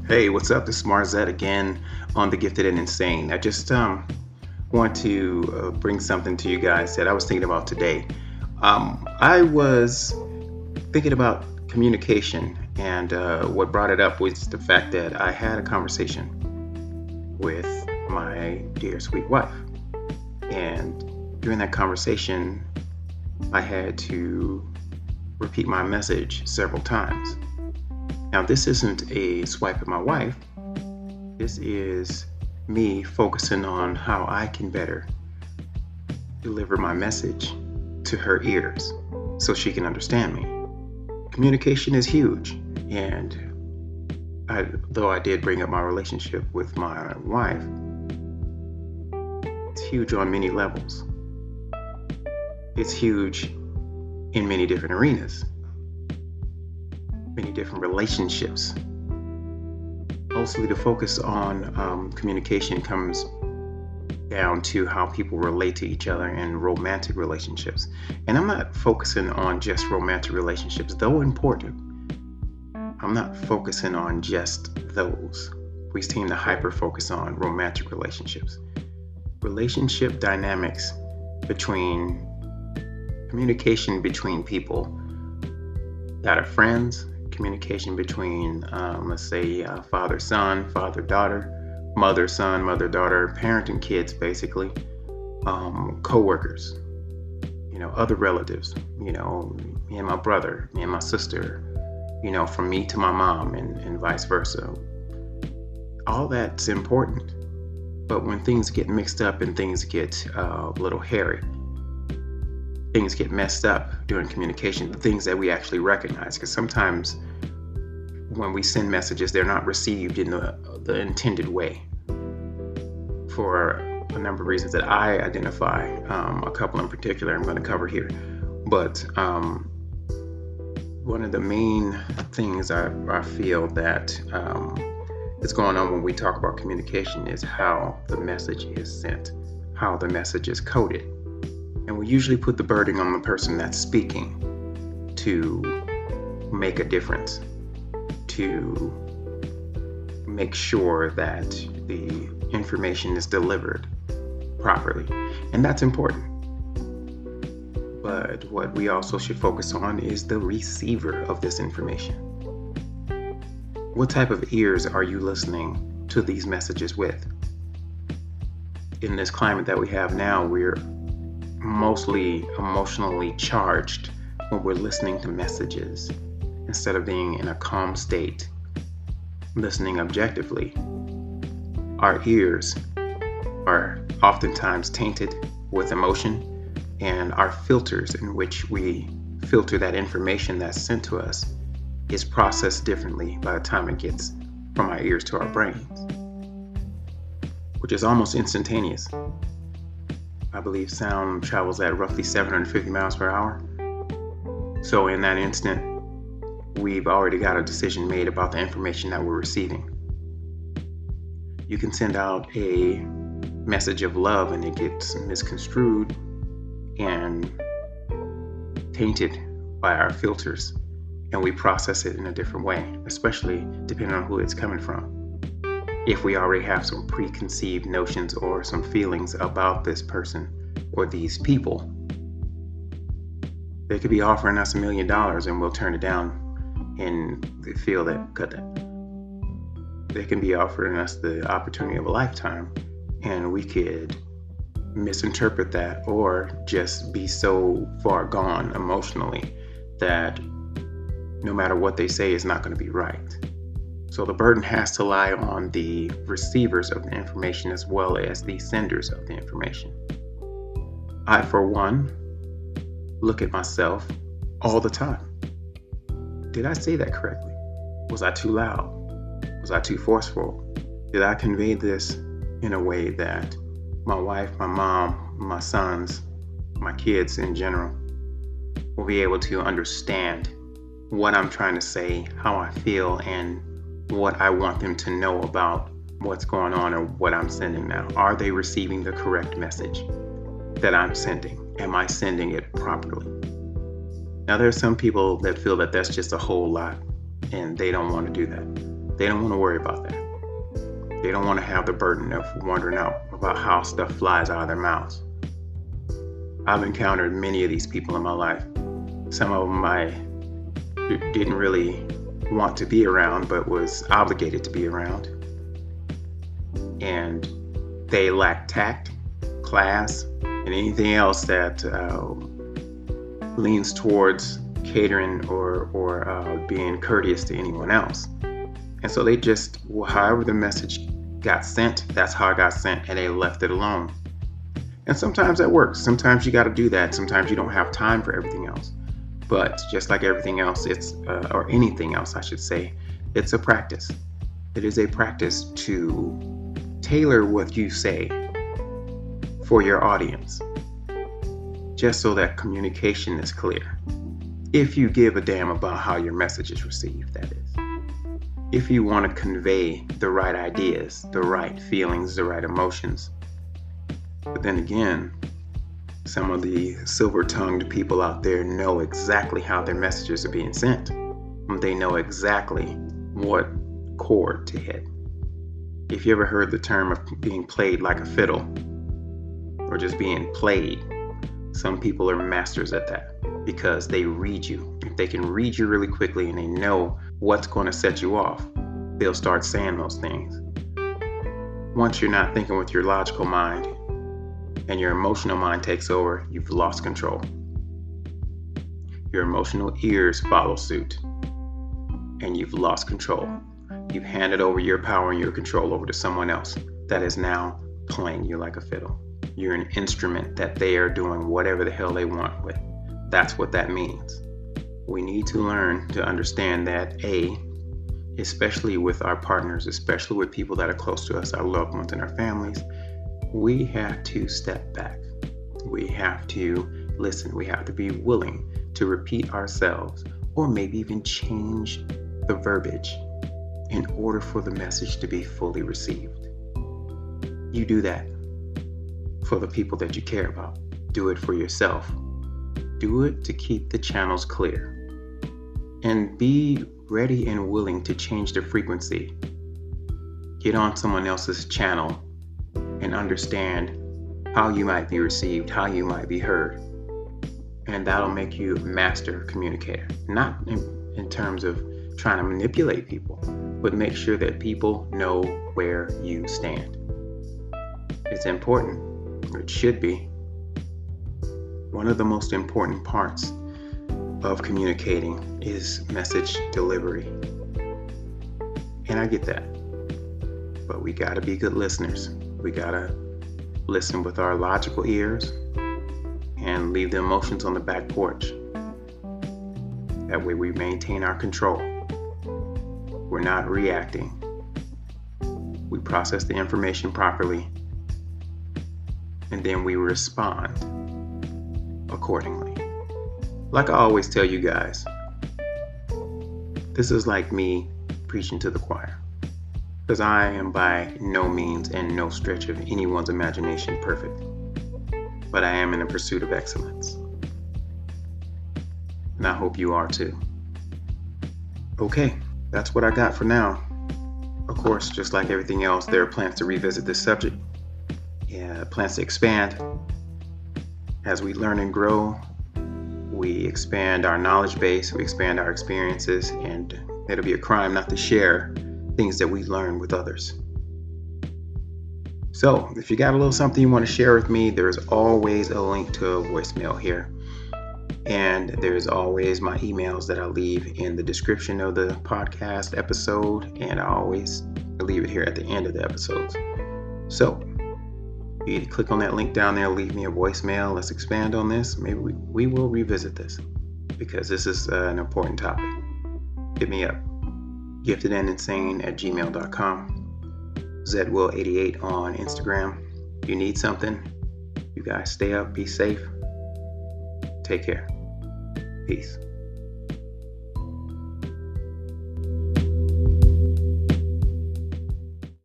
Hey, what's up? This is Marzette again on The Gifted and Insane. I just want to bring something to you guys that I was thinking about today. I was thinking about communication, and what brought it up was the fact that I had a conversation with my dear sweet wife. And during that conversation, I had to repeat my message several times. Now, this isn't a swipe at my wife. This is me focusing on how I can better deliver my message to her ears so she can understand me. Communication is huge, and though I did bring up my relationship with my wife, it's huge on many levels. It's huge in many different arenas, many different relationships. Mostly the focus on communication comes down to how people relate to each other in romantic relationships. And I'm not focusing on just romantic relationships, though important. I'm not focusing on just those. We seem to hyper focus on romantic relationships. Relationship dynamics between communication between people that are friends, communication between, let's say, father-son, father-daughter, mother-son, mother-daughter, parent and kids, basically, co-workers, other relatives, me and my brother, me and my sister, from me to my mom and vice versa. All that's important. But when things get mixed up and things get a little hairy, things get messed up during communication, the things that we actually recognize, because sometimes when we send messages, they're not received in the intended way for a number of reasons that I identify, a couple in particular I'm going to cover here. But one of the main things I feel that is going on when we talk about communication is how the message is sent, how the message is coded. And we usually put the burden on the person that's speaking to make a difference, to make sure that the information is delivered properly. And that's important. But what we also should focus on is the receiver of this information. What type of ears are you listening to these messages with? In this climate that we have now, we're mostly emotionally charged when we're listening to messages instead of being in a calm state, listening objectively. Our ears are oftentimes tainted with emotion, and our filters in which we filter that information that's sent to us is processed differently by the time it gets from our ears to our brains, which is almost instantaneous. I believe sound travels at roughly 750 miles per hour. So in that instant, we've already got a decision made about the information that we're receiving. You can send out a message of love and it gets misconstrued and tainted by our filters, and we process it in a different way, especially depending on who it's coming from. If we already have some preconceived notions or some feelings about this person or these people, they could be offering us $1 million and we'll turn it down and feel that, cut that. They can be offering us the opportunity of a lifetime and we could misinterpret that or just be so far gone emotionally that no matter what they say is not going to be right. So the burden has to lie on the receivers of the information as well as the senders of the information. I, for one, look at myself all the time. Did I say that correctly? Was I too loud? Was I too forceful? Did I convey this in a way that my wife, my mom, my sons, my kids in general will be able to understand what I'm trying to say, how I feel, and what I want them to know about what's going on or what I'm sending now? Are they receiving the correct message that I'm sending? Am I sending it properly? Now, there are some people that feel that that's just a whole lot and they don't want to do that. They don't want to worry about They don't want to have the burden of wondering out about how stuff flies out of their mouths. I've encountered many of these people in my life. Some of them I didn't really want to be around, but was obligated to be around. And they lack tact, class, and anything else that leans towards catering or being courteous to anyone else. And so they just, however the message got sent, that's how it got sent, and they left it alone. And sometimes that works. Sometimes you got to do that. Sometimes you don't have time for everything else. But just like everything else, it's or anything else, I should say, it's a practice. It is a practice to tailor what you say for your audience, just so that communication is clear. If you give a damn about how your message is received, that is. If you want to convey the right ideas, the right feelings, the right emotions. But then again, some of the silver-tongued people out there know exactly how their messages are being sent. They know exactly what chord to hit. If you ever heard the term of being played like a fiddle, or just being played, some people are masters at that because they read you. If they can read you really quickly and they know what's going to set you off, they'll start saying those things. Once you're not thinking with your logical mind and your emotional mind takes over, you've lost control. Your emotional ears follow suit, and you've lost control. You've handed over your power and your control over to someone else that is now playing you like a fiddle. You're an instrument that they are doing whatever the hell they want with. That's what that means. We need to learn to understand that, especially with our partners, especially with people that are close to us, our loved ones and our families, we have to step back. We have to listen. We have to be willing to repeat ourselves, or maybe even change the verbiage in order for the message to be fully received. You do that for the people that you care about. Do it for yourself. Do it to keep the channels clear. And be ready and willing to change the frequency. Get on someone else's channel and understand how you might be received, how you might be heard. And that'll make you a master communicator. Not in terms of trying to manipulate people, but make sure that people know where you stand. It's important, or it should be. One of the most important parts of communicating is message delivery. And I get that. But we gotta be good listeners. We gotta listen with our logical ears and leave the emotions on the back porch. That way we maintain our control. We're not reacting. We process the information properly, and then we respond accordingly. Like I always tell you guys, this is like me preaching to the choir, because I am by no means and no stretch of anyone's imagination perfect, but I am in a pursuit of excellence. And I hope you are too. Okay, that's what I got for now. Of course, just like everything else, there are plans to revisit this subject. Plans to expand. As we learn and grow, we expand our knowledge base, we expand our experiences, and it'll be a crime not to share things that we learn with others. So, if you got a little something you want to share with me, there's always a link to a voicemail here. And there's always my emails that I leave in the description of the podcast episode, and I always leave it here at the end of the episodes. So, you either click on that link down there, leave me a voicemail, let's expand on this. Maybe we will revisit this, because this is an important topic. Hit me up. giftedandInsane@gmail.com. ZWill88 on Instagram. If you need something, you guys stay up, be safe. Take care. Peace.